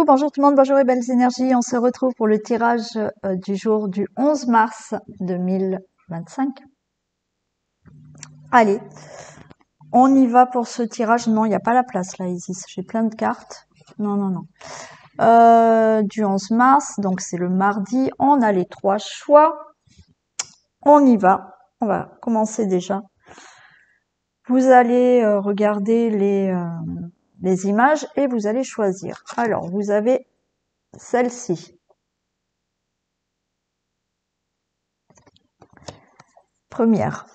bonjour tout le monde, bonjour et belles énergies. On se retrouve pour le tirage du jour du 11 mars 2025. Allez, on y va pour ce tirage. Non, il n'y a pas la place là, Isis. J'ai plein de cartes. Non, non, non. Du 11 mars, donc c'est le mardi. On a les 3 choix. On y va. On va commencer déjà. Vous allez regarder les images et vous allez choisir. Alors, vous avez celle-ci. Première.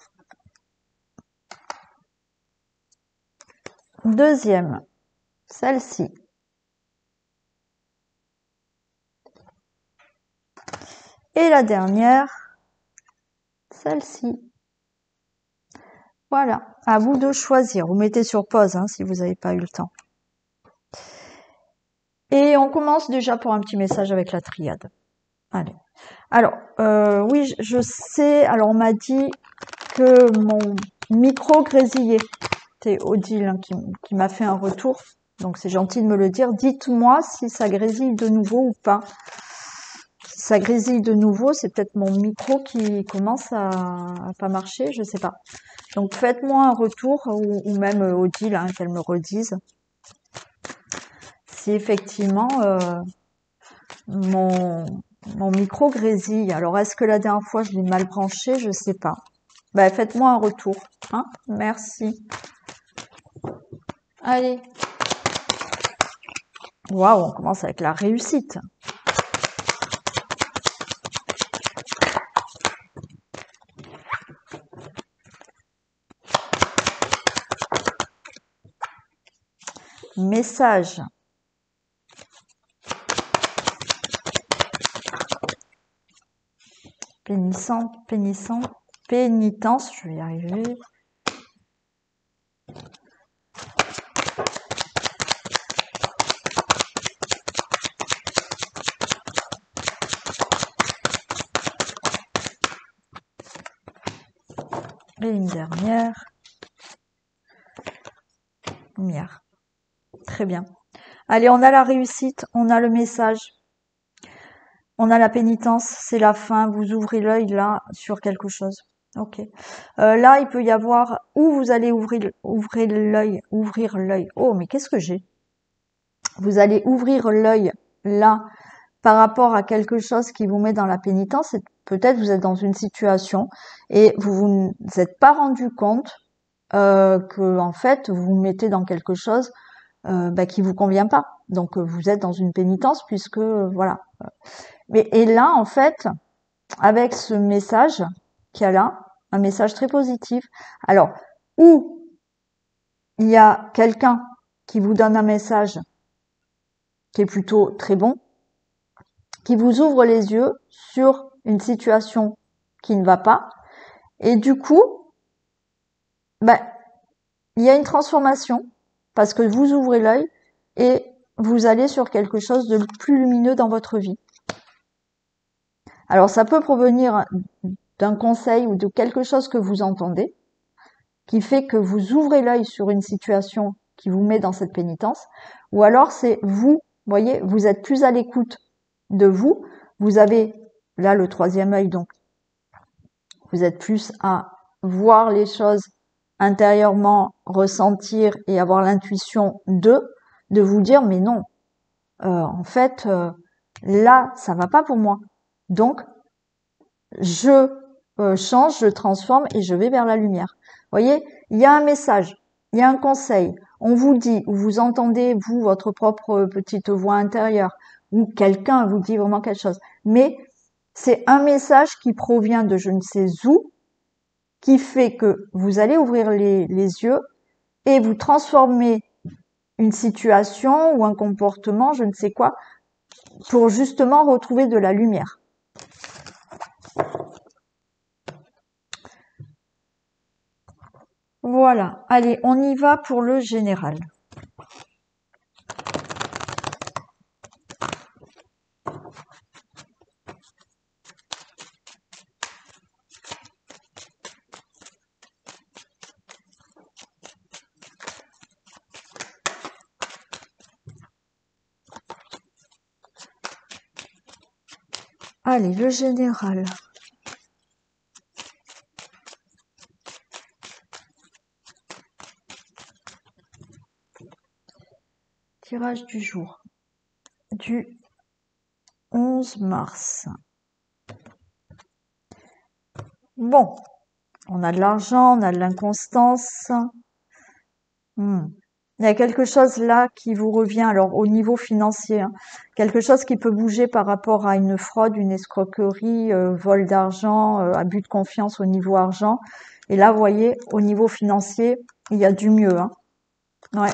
Deuxième, celle-ci. Et la dernière, celle-ci. Voilà, à vous de choisir. Vous mettez sur pause hein, si vous n'avez pas eu le temps. Et on commence déjà pour un petit message avec la triade. Allez. Alors, oui, je sais, alors on m'a dit que mon micro grésillait. C'est Odile hein, qui m'a fait un retour. Donc c'est gentil de me le dire. Dites-moi si ça grésille de nouveau ou pas. Si ça grésille de nouveau, c'est peut-être mon micro qui commence à pas marcher, je sais pas. Donc faites-moi un retour ou même Odile, hein, qu'elle me redise. Si effectivement mon micro grésille. Alors est-ce que la dernière fois je l'ai mal branché? Je sais pas. Bah, faites-moi un retour. Hein, merci. Allez. Waouh, on commence avec la réussite. Message. Pénissant, pénissant, pénitence, je vais y arriver. Et une dernière. Lumière. Très bien. Allez, on a la réussite, on a le message. On a la pénitence, c'est la fin. Vous ouvrez l'œil là sur quelque chose. Ok. Là, il peut y avoir où vous allez ouvrir l'œil. Oh, mais qu'est-ce que j'ai? Vous allez ouvrir l'œil là par rapport à quelque chose qui vous met dans la pénitence. Peut-être vous êtes dans une situation et vous êtes pas rendu compte que en fait vous vous mettez dans quelque chose qui vous convient pas. Donc vous êtes dans une pénitence puisque voilà. Et là en fait avec ce message qu'il y a là, un message très positif. Alors où il y a quelqu'un qui vous donne un message qui est plutôt très bon, qui vous ouvre les yeux sur une situation qui ne va pas, et du coup, il y a une transformation parce que vous ouvrez l'œil et vous allez sur quelque chose de plus lumineux dans votre vie. Alors ça peut provenir d'un conseil ou de quelque chose que vous entendez, qui fait que vous ouvrez l'œil sur une situation qui vous met dans cette pénitence, ou alors c'est vous, voyez, vous êtes plus à l'écoute de vous, vous avez là le troisième œil, donc vous êtes plus à voir les choses intérieurement, ressentir et avoir l'intuition de vous dire mais non, en fait là ça va pas pour moi, donc je change, je transforme et je vais vers la lumière. Vous voyez, il y a un message, il y a un conseil, on vous dit, ou vous entendez vous votre propre petite voix intérieure, ou quelqu'un vous dit vraiment quelque chose, mais c'est un message qui provient de je ne sais où, qui fait que vous allez ouvrir les yeux et vous transformer une situation ou un comportement, je ne sais quoi, pour justement retrouver de la lumière. Voilà, allez, on y va pour le général. Allez, le général. Tirage du jour du 11 mars. Bon, on a de l'argent, on a de l'inconstance. Il y a quelque chose là qui vous revient, alors au niveau financier, hein, quelque chose qui peut bouger par rapport à une fraude, une escroquerie, vol d'argent, abus de confiance au niveau argent. Et là, vous voyez, au niveau financier, il y a du mieux. Hein. Ouais.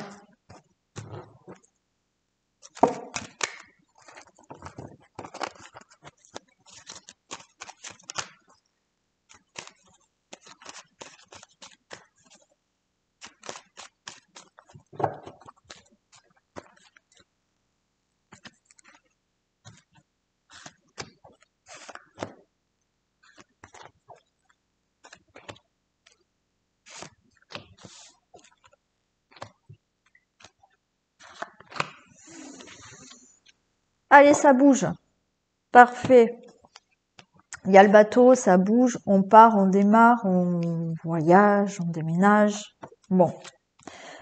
Allez, ça bouge. Parfait. Il y a le bateau, ça bouge, on part, on démarre, on voyage, on déménage. Bon.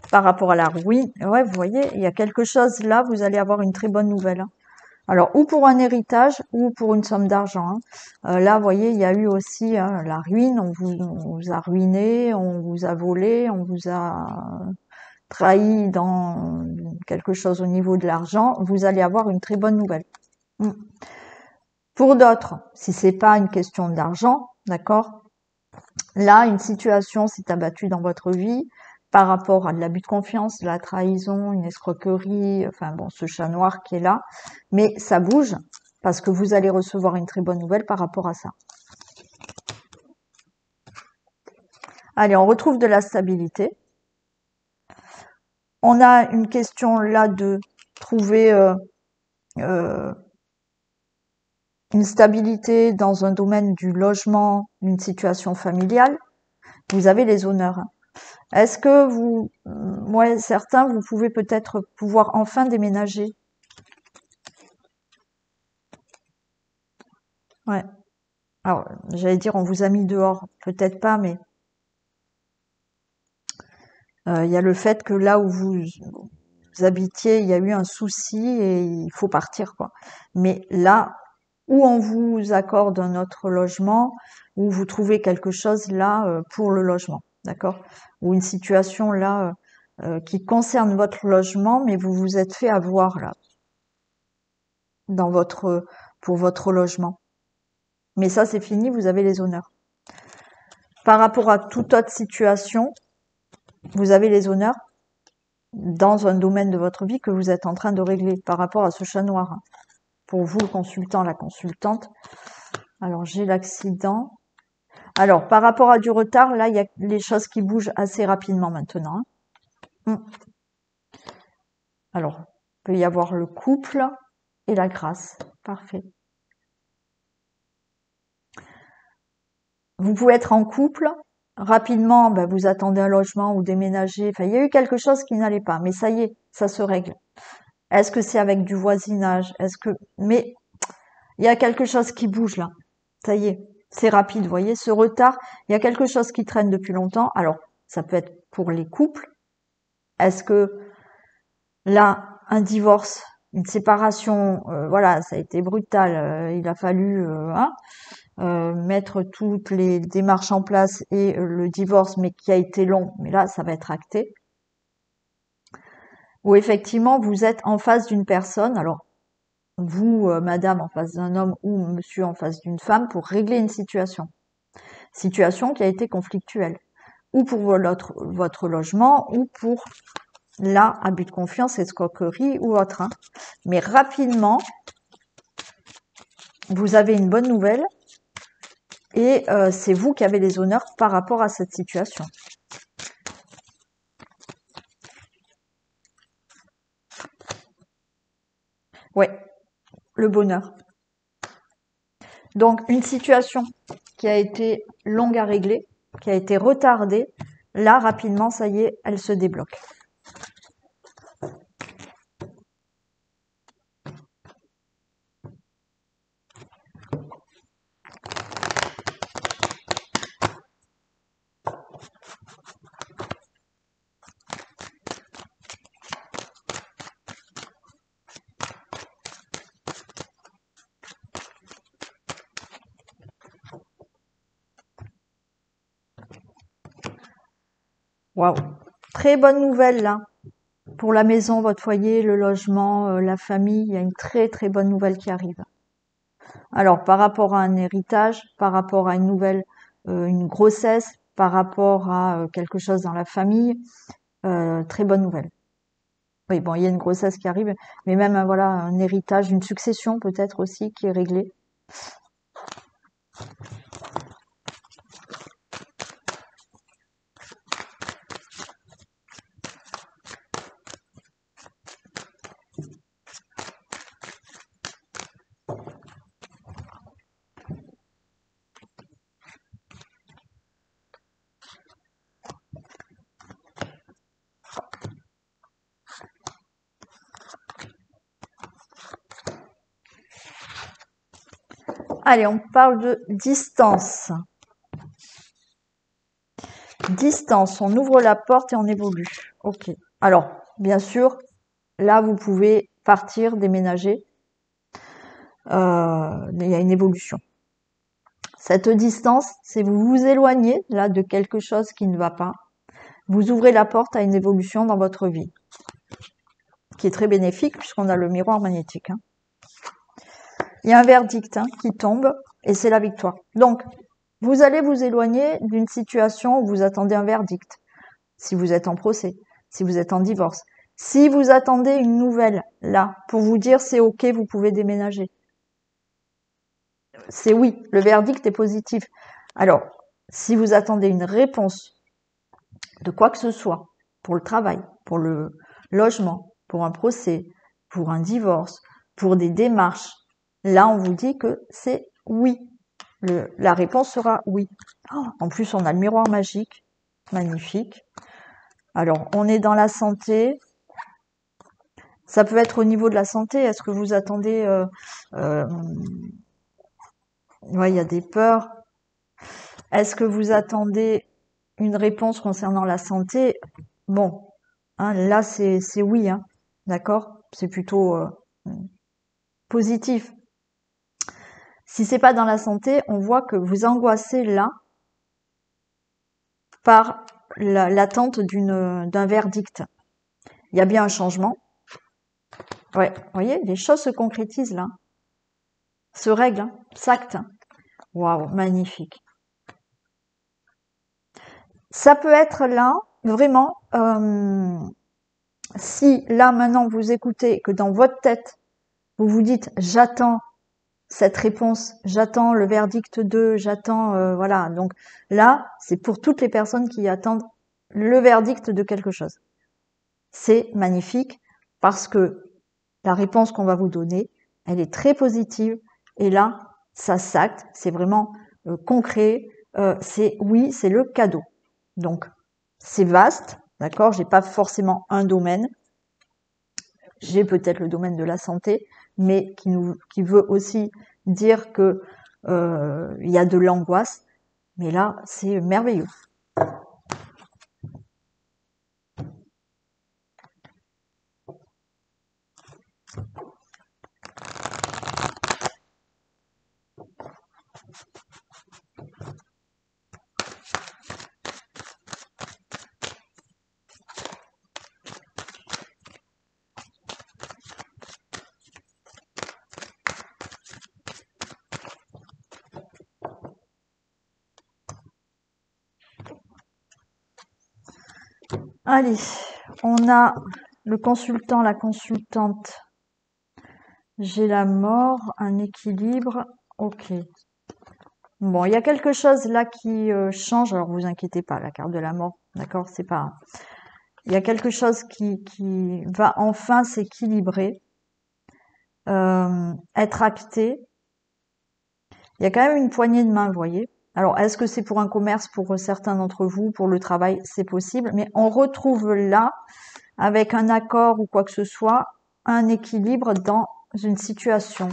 Par rapport à la ruine, ouais, vous voyez, il y a quelque chose là, vous allez avoir une très bonne nouvelle. Hein. Alors, ou pour un héritage, ou pour une somme d'argent. Hein. Là, vous voyez, il y a eu aussi la ruine, on vous a ruiné, on vous a volé, on vous a trahi dans quelque chose au niveau de l'argent. Vous allez avoir une très bonne nouvelle. Pour d'autres, si c'est pas une question d'argent, d'accord, là, une situation s'est abattue dans votre vie par rapport à de l'abus de confiance, de la trahison, une escroquerie, enfin bon, ce chat noir qui est là. Mais ça bouge parce que vous allez recevoir une très bonne nouvelle par rapport à ça. Allez, on retrouve de la stabilité. On a une question là de trouver une stabilité dans un domaine du logement, une situation familiale. Vous avez les honneurs. Est-ce que vous, moi, certains, vous pouvez peut-être pouvoir enfin déménager? Ouais. Alors, j'allais dire, on vous a mis dehors. Peut-être pas, mais il y a le fait que là où vous habitiez, il y a eu un souci et il faut partir, quoi. Mais là, où on vous accorde un autre logement, où vous trouvez quelque chose là pour le logement, d'accord? Ou une situation là qui concerne votre logement, mais vous vous êtes fait avoir là dans pour votre logement. Mais ça, c'est fini, vous avez les honneurs. Par rapport à toute autre situation, vous avez les honneurs dans un domaine de votre vie que vous êtes en train de régler par rapport à ce chat noir. Pour vous, le consultant, la consultante. Alors, j'ai l'accident. Alors, par rapport à du retard, là, il y a les choses qui bougent assez rapidement maintenant. Alors, il peut y avoir le couple et la grâce. Parfait. Vous pouvez être en couple. Rapidement, ben, vous attendez un logement ou déménager. Enfin, il y a eu quelque chose qui n'allait pas. Mais ça y est, ça se règle. Est-ce que c'est avec du voisinage? Mais il y a quelque chose qui bouge là. Ça y est, c'est rapide, vous voyez. Ce retard, il y a quelque chose qui traîne depuis longtemps. Alors, ça peut être pour les couples. Est-ce que là, un divorce, une séparation, voilà, ça a été brutal. Il a fallu mettre toutes les démarches en place et le divorce, mais qui a été long. Mais là, ça va être acté. Ou effectivement, vous êtes en face d'une personne. Alors, vous, madame, en face d'un homme ou monsieur en face d'une femme pour régler une situation. Situation qui a été conflictuelle. Ou pour votre logement, ou pour là, abus de confiance, escroquerie ou autre. Hein. Mais rapidement, vous avez une bonne nouvelle et c'est vous qui avez les honneurs par rapport à cette situation. Ouais, le bonheur. Donc, une situation qui a été longue à régler, qui a été retardée, là, rapidement, ça y est, elle se débloque. Waouh. Très bonne nouvelle là. Pour la maison, votre foyer, le logement, la famille, il y a une très très bonne nouvelle qui arrive. Alors, par rapport à un héritage, par rapport à une nouvelle, une grossesse, par rapport à quelque chose dans la famille, très bonne nouvelle. Oui, bon, il y a une grossesse qui arrive, mais même voilà un héritage, une succession peut-être aussi qui est réglée. Allez, on parle de distance. Distance, on ouvre la porte et on évolue. Ok. Alors, bien sûr, là, vous pouvez partir, déménager. Il y a une évolution. Cette distance, c'est vous vous éloignez là de quelque chose qui ne va pas. Vous ouvrez la porte à une évolution dans votre vie, qui est très bénéfique puisqu'on a le miroir magnétique. Hein. Il y a un verdict qui tombe et c'est la victoire. Donc, vous allez vous éloigner d'une situation où vous attendez un verdict. Si vous êtes en procès, si vous êtes en divorce, si vous attendez une nouvelle là pour vous dire c'est ok, vous pouvez déménager. C'est oui, le verdict est positif. Alors, si vous attendez une réponse de quoi que ce soit, pour le travail, pour le logement, pour un procès, pour un divorce, pour des démarches, là on vous dit que c'est oui. La réponse sera oui. Oh, en plus, on a le miroir magique, magnifique. Alors, on est dans la santé. Ça peut être au niveau de la santé. Est-ce que vous attendez ouais, il y a des peurs. Est-ce que vous attendez une réponse concernant la santé? Bon, hein, là c'est oui, hein, d'accord? C'est plutôt positif. Si c'est pas dans la santé, on voit que vous angoissez là par l'attente d'un verdict. Il y a bien un changement. Ouais, vous voyez, les choses se concrétisent là, se règlent, hein, s'actent. Waouh, magnifique. Ça peut être là, vraiment, si là maintenant vous écoutez que dans votre tête, vous vous dites j'attends cette réponse, j'attends le verdict de, j'attends, voilà. Donc là, c'est pour toutes les personnes qui attendent le verdict de quelque chose. C'est magnifique parce que la réponse qu'on va vous donner, elle est très positive et là, ça s'acte, c'est vraiment concret, c'est oui, c'est le cadeau. Donc, c'est vaste, d'accord? J'ai pas forcément un domaine. J'ai peut-être le domaine de la santé, mais qui veut aussi dire que il y a de l'angoisse. Mais là, c'est merveilleux. Allez, on a le consultant, la consultante. J'ai la mort, un équilibre. Ok. Bon, il y a quelque chose là qui change. Alors, vous inquiétez pas, la carte de la mort, d'accord, c'est pas. Il y a quelque chose qui va enfin s'équilibrer, être acté. Il y a quand même une poignée de main, vous voyez. Alors, est-ce que c'est pour un commerce, pour certains d'entre vous, pour le travail, c'est possible, mais on retrouve là, avec un accord ou quoi que ce soit, un équilibre dans une situation.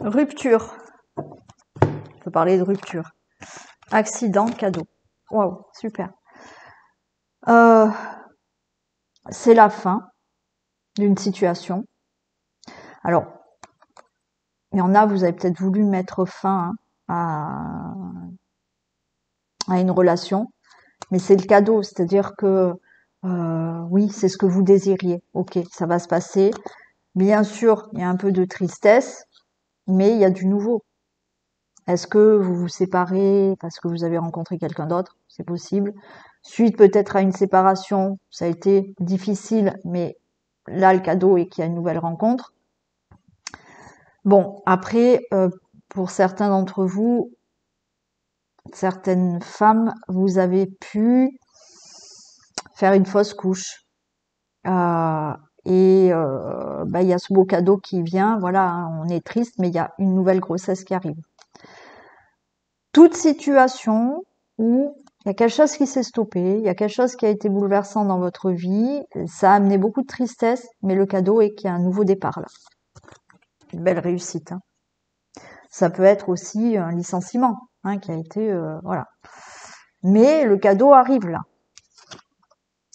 Rupture. On peut parler de rupture. Accident, cadeau. Waouh, super. C'est la fin d'une situation. Alors, il y en a, vous avez peut-être voulu mettre fin à une relation, mais c'est le cadeau, c'est-à-dire que oui, c'est ce que vous désiriez. Ok, ça va se passer. Bien sûr, il y a un peu de tristesse, mais il y a du nouveau. Est-ce que vous vous séparez parce que vous avez rencontré quelqu'un d'autre? C'est possible. Suite peut-être à une séparation, ça a été difficile, mais là, le cadeau est qu'il y a une nouvelle rencontre. Bon, après, pour certains d'entre vous, certaines femmes, vous avez pu faire une fausse couche. Il y a ce beau cadeau qui vient. Voilà, hein, on est triste, mais il y a une nouvelle grossesse qui arrive. Toute situation où il y a quelque chose qui s'est stoppé, il y a quelque chose qui a été bouleversant dans votre vie, ça a amené beaucoup de tristesse, mais le cadeau est qu'il y a un nouveau départ là. Une belle réussite. Hein. Ça peut être aussi un licenciement hein, qui a été voilà. Mais le cadeau arrive là.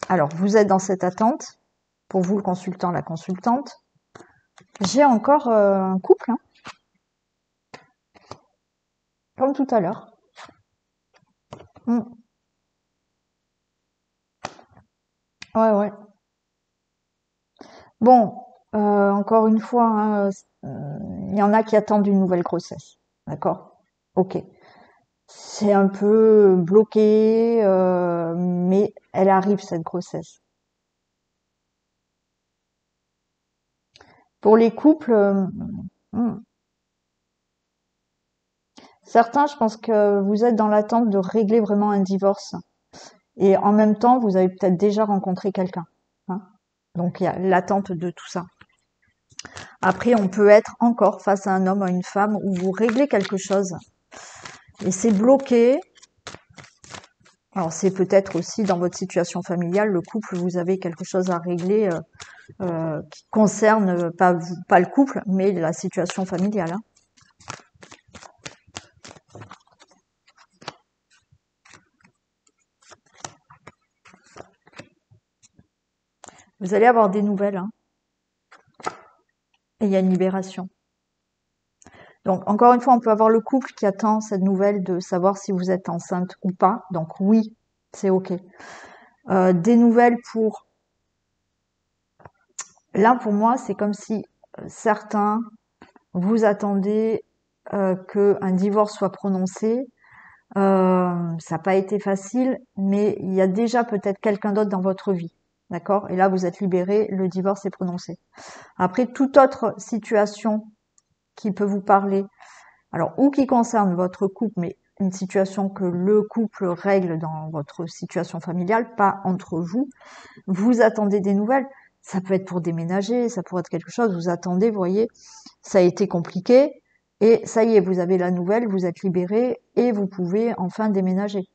Alors vous êtes dans cette attente. Pour vous le consultant, la consultante. J'ai encore un couple. Hein. Comme tout à l'heure. Ouais. Bon, encore une fois, hein, il y en a qui attendent une nouvelle grossesse. D'accord? Ok. C'est un peu bloqué, mais elle arrive cette grossesse. Pour les couples, certains, je pense que vous êtes dans l'attente de régler vraiment un divorce. Et en même temps, vous avez peut-être déjà rencontré quelqu'un. Hein. Donc, il y a l'attente de tout ça. Après, on peut être encore face à un homme ou à une femme où vous réglez quelque chose. Et c'est bloqué. Alors, c'est peut-être aussi dans votre situation familiale, le couple, vous avez quelque chose à régler qui concerne pas le couple, mais la situation familiale. Hein. Vous allez avoir des nouvelles. Hein. Et il y a une libération. Donc, encore une fois, on peut avoir le couple qui attend cette nouvelle de savoir si vous êtes enceinte ou pas. Donc, oui, c'est OK. Des nouvelles pour... Là, pour moi, c'est comme si certains, vous attendez qu'un divorce soit prononcé. Ça n'a pas été facile, mais il y a déjà peut-être quelqu'un d'autre dans votre vie. D'accord? Et là, vous êtes libéré, le divorce est prononcé. Après, toute autre situation qui peut vous parler, alors, ou qui concerne votre couple, mais une situation que le couple règle dans votre situation familiale, pas entre vous, vous attendez des nouvelles. Ça peut être pour déménager, ça pourrait être quelque chose, vous attendez, vous voyez, ça a été compliqué, et ça y est, vous avez la nouvelle, vous êtes libéré, et vous pouvez enfin déménager.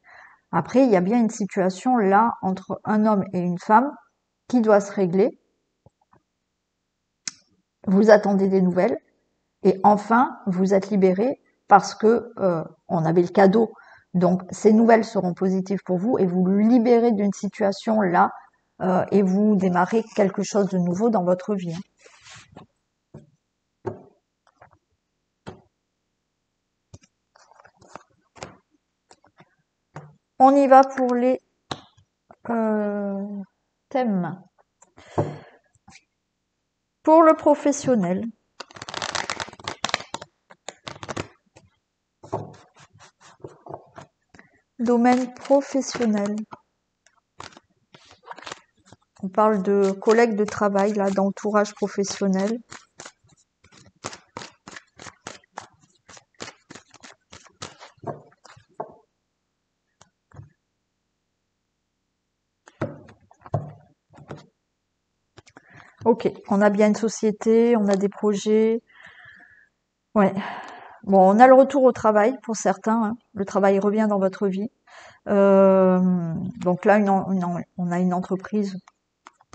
Après, il y a bien une situation là, entre un homme et une femme, qui doit se régler. Vous attendez des nouvelles, et enfin, vous êtes libéré parce que on avait le cadeau. Donc, ces nouvelles seront positives pour vous et vous libérez d'une situation là et vous démarrez quelque chose de nouveau dans votre vie. On y va pour les thèmes. Pour le professionnel. Domaine professionnel. On parle de collègues de travail, là, d'entourage professionnel. Ok, on a bien une société, on a des projets. Ouais. Bon, on a le retour au travail pour certains. Hein. Le travail revient dans votre vie. Donc là, on a une entreprise,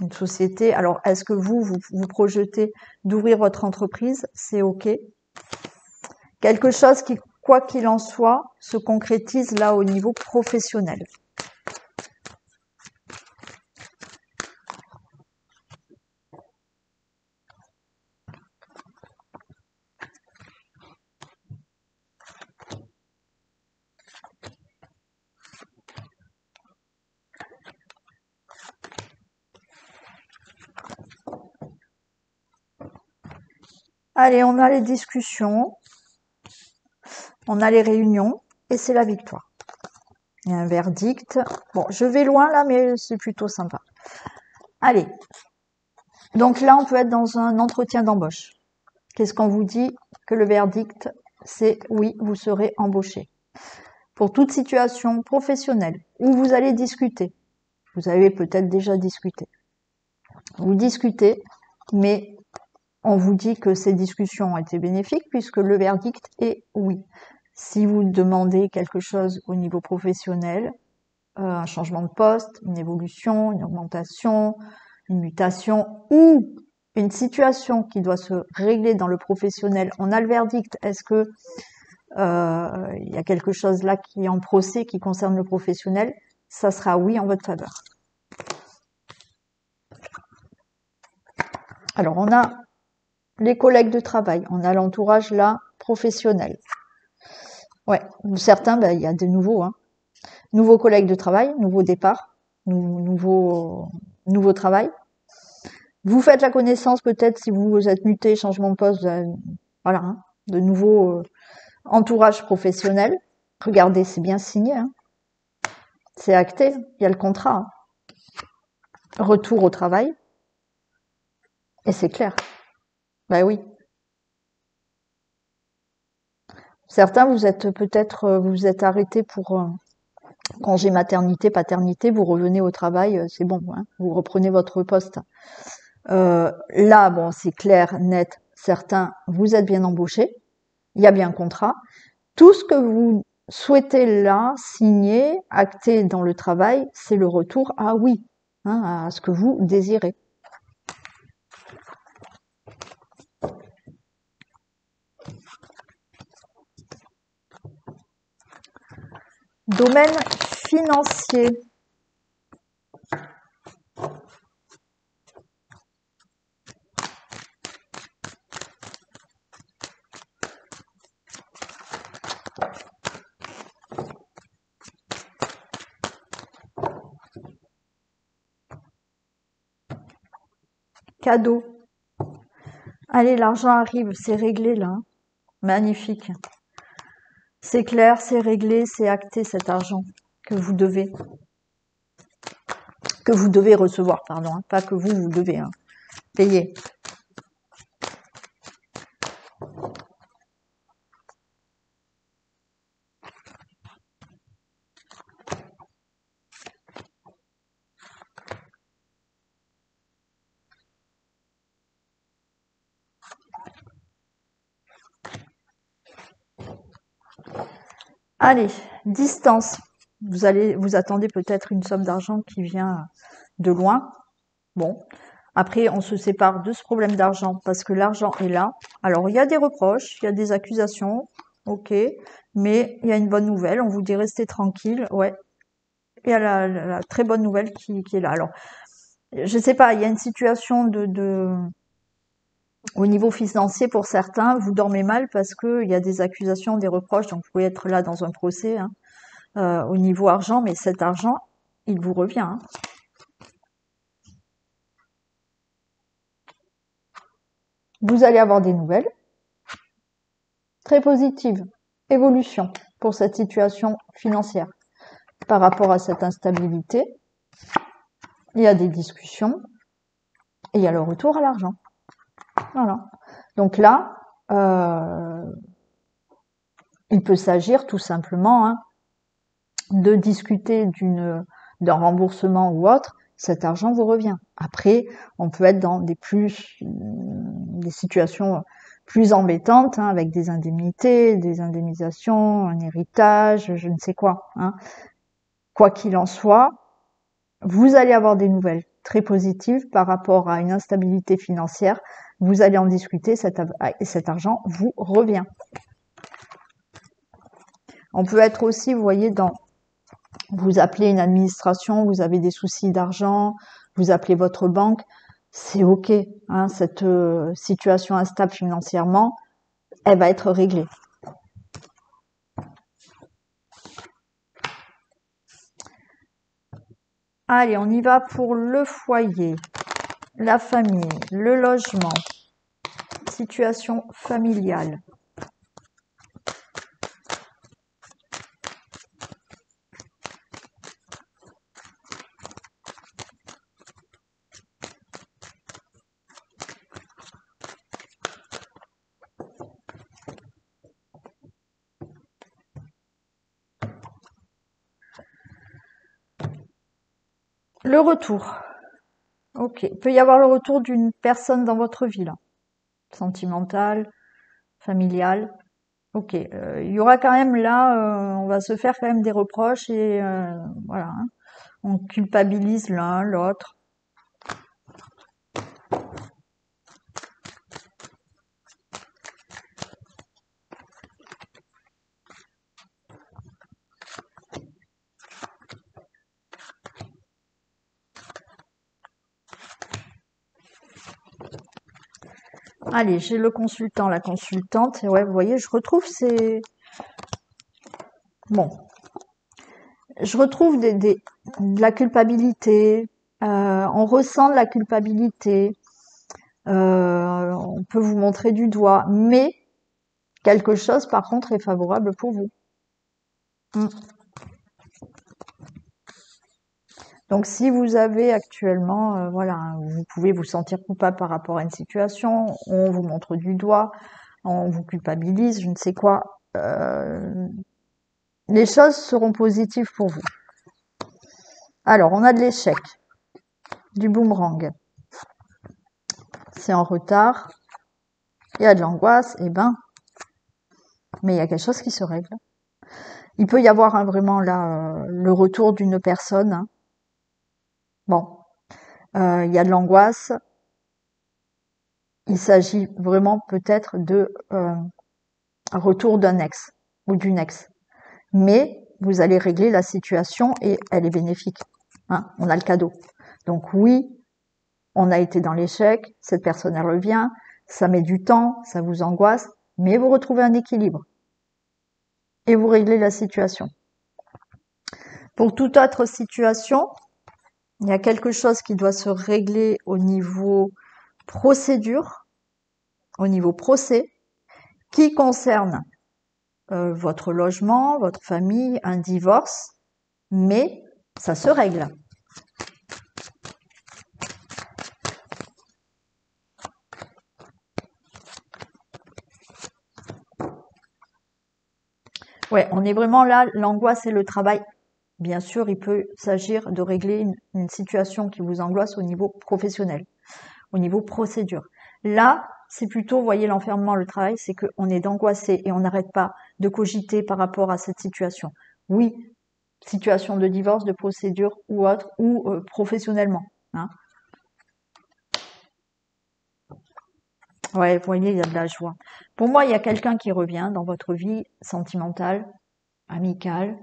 une société. Alors, est-ce que vous projetez d'ouvrir votre entreprise? C'est OK. Quelque chose qui, quoi qu'il en soit, se concrétise là au niveau professionnel. Allez, on a les discussions, on a les réunions, et c'est la victoire. Il y a un verdict. Bon, je vais loin là, mais c'est plutôt sympa. Allez. Donc là, on peut être dans un entretien d'embauche. Qu'est-ce qu'on vous dit? Que le verdict, c'est oui, vous serez embauché. Pour toute situation professionnelle où vous allez discuter, vous avez peut-être déjà discuté. Vous discutez, mais on vous dit que ces discussions ont été bénéfiques puisque le verdict est oui. Si vous demandez quelque chose au niveau professionnel, un changement de poste, une évolution, une augmentation, une mutation ou une situation qui doit se régler dans le professionnel, on a le verdict. Est-ce que il y a quelque chose là qui est en procès qui concerne le professionnel? Ça sera oui en votre faveur. Alors, on a les collègues de travail, on a l'entourage là professionnel. Ouais, certains, il y a des nouveaux, hein. Nouveaux collègues de travail, nouveau départ, nouveau travail. Vous faites la connaissance peut-être si vous êtes muté, changement de poste, voilà, hein, de nouveaux entourage professionnel. Regardez, c'est bien signé, hein. C'est acté, il y a le contrat. Hein. Retour au travail. Et c'est clair. Ben oui. Certains, vous êtes peut-être, vous êtes arrêtés pour congé maternité, paternité, vous revenez au travail, c'est bon, hein, vous reprenez votre poste. Là, bon, c'est clair, net, certains, vous êtes bien embauchés, il y a bien un contrat. Tout ce que vous souhaitez là, signer, acter dans le travail, c'est le retour à oui, hein, à ce que vous désirez. Domaine financier. Cadeau. Allez, l'argent arrive, c'est réglé là. Magnifique. C'est clair, c'est réglé, c'est acté cet argent que vous devez recevoir, pardon, hein, pas que vous devez hein, payer. Allez, distance. Vous attendez peut-être une somme d'argent qui vient de loin. Bon, après, on se sépare de ce problème d'argent parce que l'argent est là. Alors, il y a des reproches, il y a des accusations, ok, mais il y a une bonne nouvelle. On vous dit restez tranquille, ouais. Il y a la très bonne nouvelle qui est là. Alors, je sais pas, il y a une situation au niveau financier pour certains, vous dormez mal parce que il y a des accusations, des reproches, donc vous pouvez être là dans un procès hein, au niveau argent, mais cet argent, il vous revient. Hein. Vous allez avoir des nouvelles très positives, évolution pour cette situation financière par rapport à cette instabilité. Il y a des discussions et il y a le retour à l'argent. Voilà. Donc là, il peut s'agir tout simplement hein, de discuter d'un remboursement ou autre. Cet argent vous revient. Après, on peut être dans des situations plus embêtantes, hein, avec des indemnités, des indemnisations, un héritage, je ne sais quoi. Hein. Quoi qu'il en soit, vous allez avoir des nouvelles très positives par rapport à une instabilité financière. Vous allez en discuter, cet argent vous revient. On peut être aussi, vous voyez, vous appelez une administration, vous avez des soucis d'argent, vous appelez votre banque, c'est ok, hein, cette situation instable financièrement, elle va être réglée. Allez, on y va pour le foyer, la famille, le logement, situation familiale. Le retour. Ok, il peut y avoir le retour d'une personne dans votre vie, là. Sentimentale, familiale. Ok, il y aura quand même là, on va se faire quand même des reproches et voilà, hein. On culpabilise l'un, l'autre. Allez, j'ai le consultant, la consultante. Et ouais, vous voyez, je retrouve bon, je retrouve de la culpabilité. On ressent de la culpabilité. On peut vous montrer du doigt, mais quelque chose, par contre, est favorable pour vous. Mm. Donc, si vous avez actuellement, voilà, vous pouvez vous sentir coupable par rapport à une situation, on vous montre du doigt, on vous culpabilise, je ne sais quoi, les choses seront positives pour vous. Alors, on a de l'échec, du boomerang. C'est en retard, il y a de l'angoisse, et mais il y a quelque chose qui se règle. Il peut y avoir vraiment là le retour d'une personne. Hein. Bon, il y a de l'angoisse. Il s'agit vraiment peut-être de retour d'un ex ou d'une ex. Mais vous allez régler la situation et elle est bénéfique. Hein, on a le cadeau. Donc oui, on a été dans l'échec, cette personne elle revient, ça met du temps, ça vous angoisse, mais vous retrouvez un équilibre et vous réglez la situation. Pour toute autre situation, il y a quelque chose qui doit se régler au niveau procédure, au niveau procès, qui concerne votre logement, votre famille, un divorce, mais ça se règle. Ouais, on est vraiment là, l'angoisse et le travail. Bien sûr, il peut s'agir de régler une situation qui vous angoisse au niveau professionnel, au niveau procédure. Là, c'est plutôt, vous voyez, l'enfermement, le travail, c'est qu'on est d'angoissé et on n'arrête pas de cogiter par rapport à cette situation. Oui, situation de divorce, de procédure ou autre, ou professionnellement. Hein. Ouais, vous voyez, il y a de la joie. Pour moi, il y a quelqu'un qui revient dans votre vie sentimentale, amicale,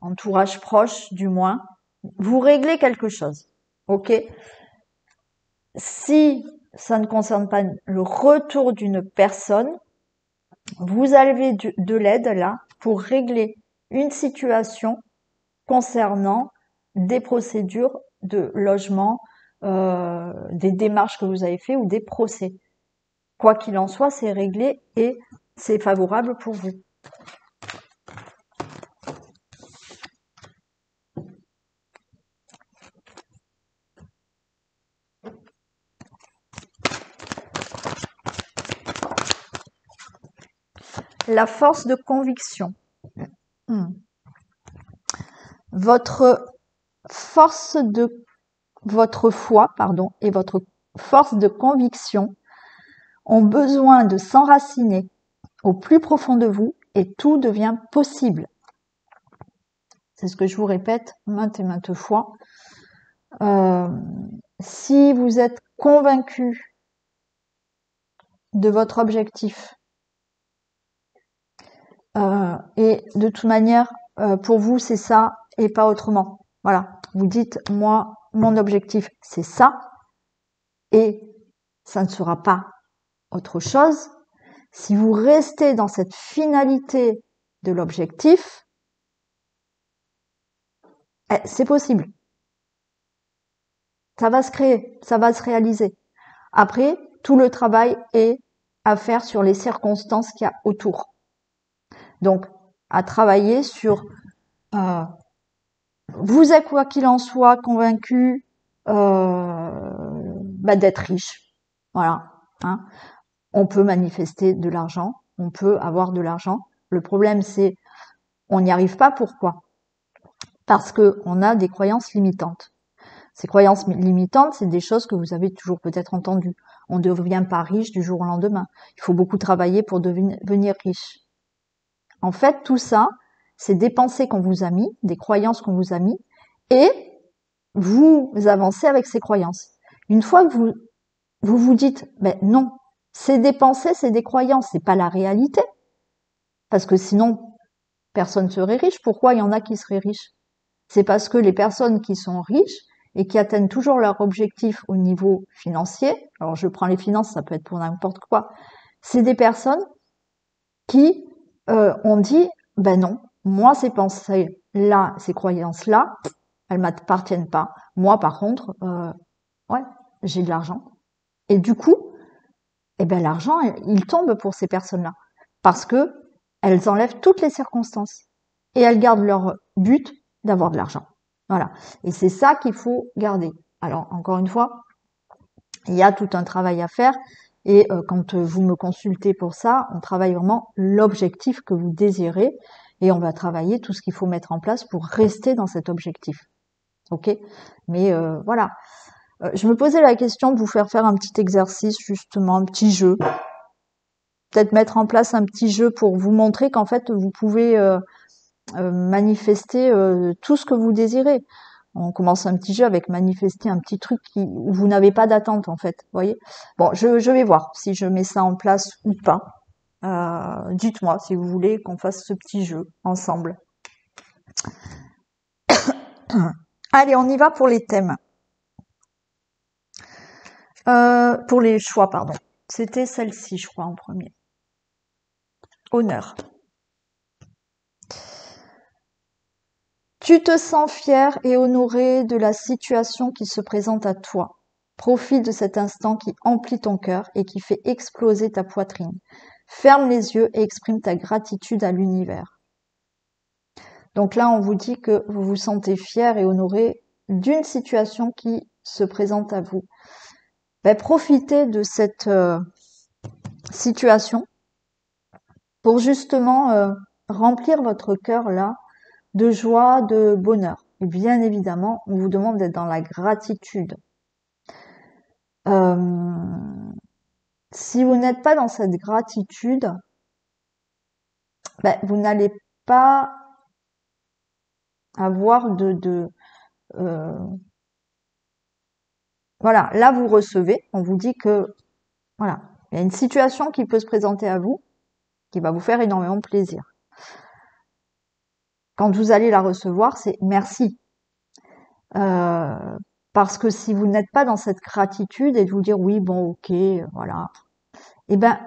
entourage proche du moins. Vous réglez quelque chose, ok? Si ça ne concerne pas le retour d'une personne, vous avez de l'aide là pour régler une situation concernant des procédures de logement, des démarches que vous avez fait ou des procès. Quoi qu'il en soit, c'est réglé et c'est favorable pour vous. La force de conviction. Votre votre foi, et votre force de conviction ont besoin de s'enraciner au plus profond de vous et tout devient possible. C'est ce que je vous répète maintes et maintes fois. Si vous êtes convaincu de votre objectif, Et de toute manière, pour vous, c'est ça et pas autrement. Voilà. Vous dites, moi, mon objectif, c'est ça et ça ne sera pas autre chose. Si vous restez dans cette finalité de l'objectif, c'est possible. Ça va se créer, ça va se réaliser. Après, tout le travail est à faire sur les circonstances qu'il y a autour. Donc, à travailler sur vous êtes quoi qu'il en soit convaincu d'être riche. Voilà. Hein. On peut manifester de l'argent, on peut avoir de l'argent. Le problème, c'est on n'y arrive pas. Pourquoi? Parce que on a des croyances limitantes. Ces croyances limitantes, c'est des choses que vous avez toujours peut-être entendues. On ne devient pas riche du jour au lendemain. Il faut beaucoup travailler pour devenir riche. En fait, tout ça, c'est des pensées qu'on vous a mis, des croyances qu'on vous a mis, et vous avancez avec ces croyances. Une fois que vous dites, ben non, c'est des pensées, c'est des croyances, c'est pas la réalité. Parce que sinon, personne serait riche. Pourquoi il y en a qui seraient riches? C'est parce que les personnes qui sont riches et qui atteignent toujours leur objectif au niveau financier, alors je prends les finances, ça peut être pour n'importe quoi, c'est des personnes qui ont dit, ben non, moi ces pensées-là, ces croyances-là, elles m'appartiennent pas. Moi par contre, ouais, j'ai de l'argent. Et du coup, eh ben l'argent, il tombe pour ces personnes-là. Parce que elles enlèvent toutes les circonstances. Et elles gardent leur but d'avoir de l'argent. Voilà. Et c'est ça qu'il faut garder. Alors, encore une fois, il y a tout un travail à faire. Et quand vous me consultez pour ça, on travaille vraiment l'objectif que vous désirez. Et on va travailler tout ce qu'il faut mettre en place pour rester dans cet objectif. Ok? Mais voilà. Je me posais la question de vous faire un petit exercice, justement, un petit jeu. Peut-être mettre en place un petit jeu pour vous montrer qu'en fait, vous pouvez manifester tout ce que vous désirez. On commence un petit jeu avec manifester un petit truc où vous n'avez pas d'attente, en fait. Vous voyez? Bon, je vais voir si je mets ça en place ou pas. Dites-moi si vous voulez qu'on fasse ce petit jeu ensemble. Allez, on y va pour les thèmes. Pour les choix, pardon. C'était celle-ci, je crois, en premier. Honneur. Tu te sens fier et honoré de la situation qui se présente à toi. Profite de cet instant qui emplit ton cœur et qui fait exploser ta poitrine. Ferme les yeux et exprime ta gratitude à l'univers. Donc là, on vous dit que vous vous sentez fier et honoré d'une situation qui se présente à vous. Ben, profitez de cette situation pour justement remplir votre cœur là de joie, de bonheur. Et bien évidemment, on vous demande d'être dans la gratitude. Si vous n'êtes pas dans cette gratitude, ben, vous n'allez pas avoir voilà, là vous recevez, on vous dit que voilà, il y a une situation qui peut se présenter à vous qui va vous faire énormément plaisir. Quand vous allez la recevoir, c'est merci. Parce que si vous n'êtes pas dans cette gratitude et de vous dire oui, bon, ok, voilà, eh ben,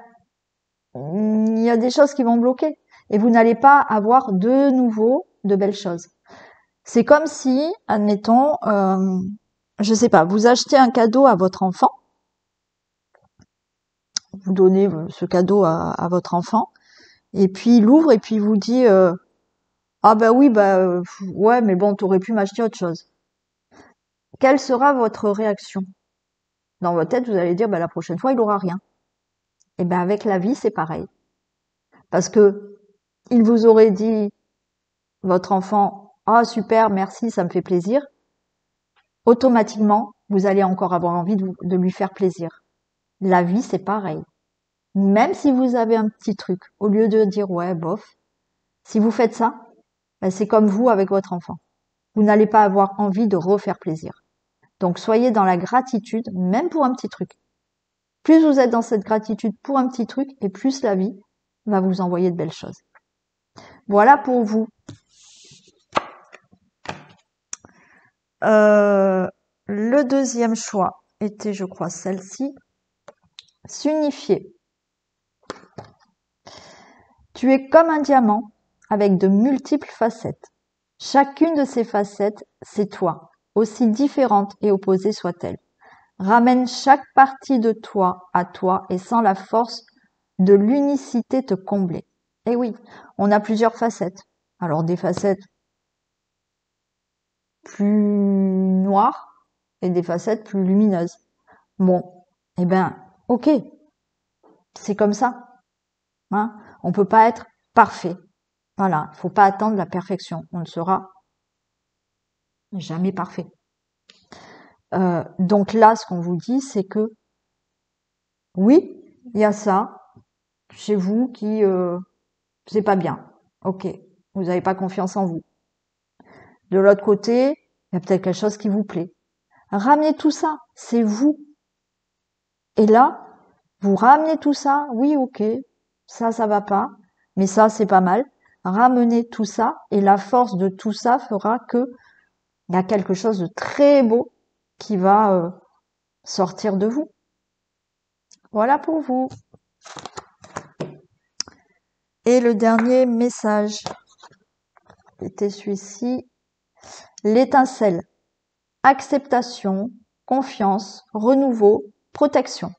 il y a des choses qui vont bloquer et vous n'allez pas avoir de nouveau de belles choses. C'est comme si, admettons, je sais pas, vous achetez un cadeau à votre enfant, vous donnez ce cadeau à votre enfant, et puis il l'ouvre et puis il vous dit ah bah oui, bah ouais, mais bon, t'aurais pu m'acheter autre chose. Quelle sera votre réaction? Dans votre tête, vous allez dire bah la prochaine fois, il aura rien. Et ben avec la vie, c'est pareil. Parce que il vous aurait dit, votre enfant, ah super, merci, ça me fait plaisir. Automatiquement, vous allez encore avoir envie de lui faire plaisir. La vie, c'est pareil. Même si vous avez un petit truc, au lieu de dire ouais, bof, si vous faites ça, ben c'est comme vous avec votre enfant. Vous n'allez pas avoir envie de refaire plaisir. Donc soyez dans la gratitude, même pour un petit truc. Plus vous êtes dans cette gratitude pour un petit truc, et plus la vie va vous envoyer de belles choses. Voilà pour vous. Le deuxième choix était, je crois, celle-ci. S'unifier. Tu es comme un diamant avec de multiples facettes. Chacune de ces facettes, c'est toi, aussi différente et opposée soit-elle. Ramène chaque partie de toi à toi et sans la force de l'unicité te combler. Eh oui, on a plusieurs facettes. Alors des facettes plus noires et des facettes plus lumineuses. Bon, eh ben, ok, c'est comme ça. Hein, on peut pas être parfait. Voilà, faut pas attendre la perfection. On ne sera jamais parfait. Donc là, ce qu'on vous dit, c'est que oui, il y a ça chez vous qui c'est pas bien. Ok, vous n'avez pas confiance en vous. De l'autre côté, il y a peut-être quelque chose qui vous plaît. Ramenez tout ça, c'est vous. Et là, vous ramenez tout ça, oui, ok, ça va pas, mais ça, c'est pas mal. Ramenez tout ça, et la force de tout ça fera que il y a quelque chose de très beau qui va sortir de vous. Voilà pour vous. Et le dernier message était celui-ci. L'étincelle. Acceptation, confiance, renouveau, protection.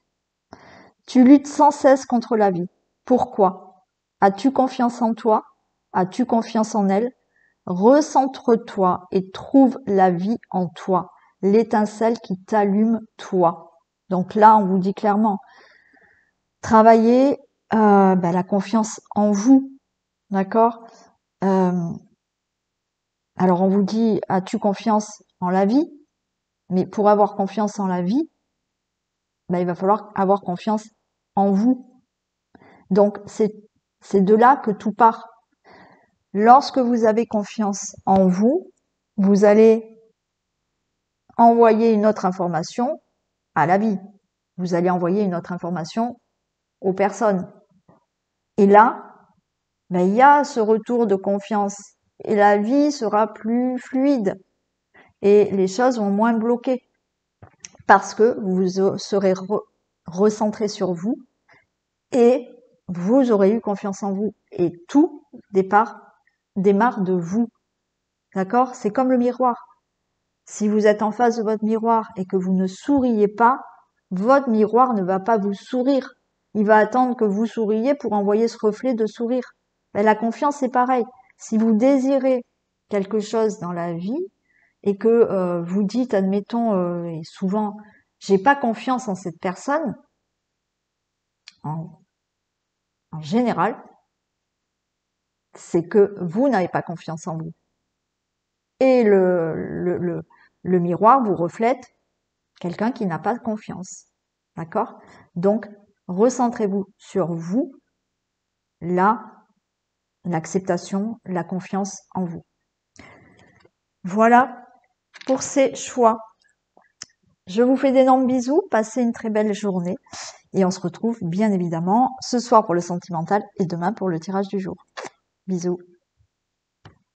Tu luttes sans cesse contre la vie. Pourquoi? As-tu confiance en toi? As-tu confiance en elle? Recentre-toi et trouve la vie en toi, l'étincelle qui t'allume toi. Donc là, on vous dit clairement, travaillez la confiance en vous, d'accord? Alors on vous dit, as-tu confiance en la vie? Mais pour avoir confiance en la vie, il va falloir avoir confiance en vous. Donc c'est de là que tout part. Lorsque vous avez confiance en vous, vous allez envoyer une autre information à la vie. Vous allez envoyer une autre information aux personnes. Et là, il y a ce retour de confiance. Et la vie sera plus fluide. Et les choses vont moins bloquer. Parce que vous serez recentré sur vous et vous aurez eu confiance en vous. Et tout démarre de vous. D'accord? C'est comme le miroir. Si vous êtes en face de votre miroir et que vous ne souriez pas, votre miroir ne va pas vous sourire. Il va attendre que vous souriez pour envoyer ce reflet de sourire. La confiance, c'est pareil. Si vous désirez quelque chose dans la vie et que vous dites, admettons, et souvent, j'ai pas confiance en cette personne, en général, c'est que vous n'avez pas confiance en vous. Et le miroir vous reflète quelqu'un qui n'a pas confiance. D'accord? Donc, recentrez-vous sur vous, l'acceptation, la confiance en vous. Voilà pour ces choix. Je vous fais d'énormes bisous, passez une très belle journée et on se retrouve bien évidemment ce soir pour le sentimental et demain pour le tirage du jour. Bisous.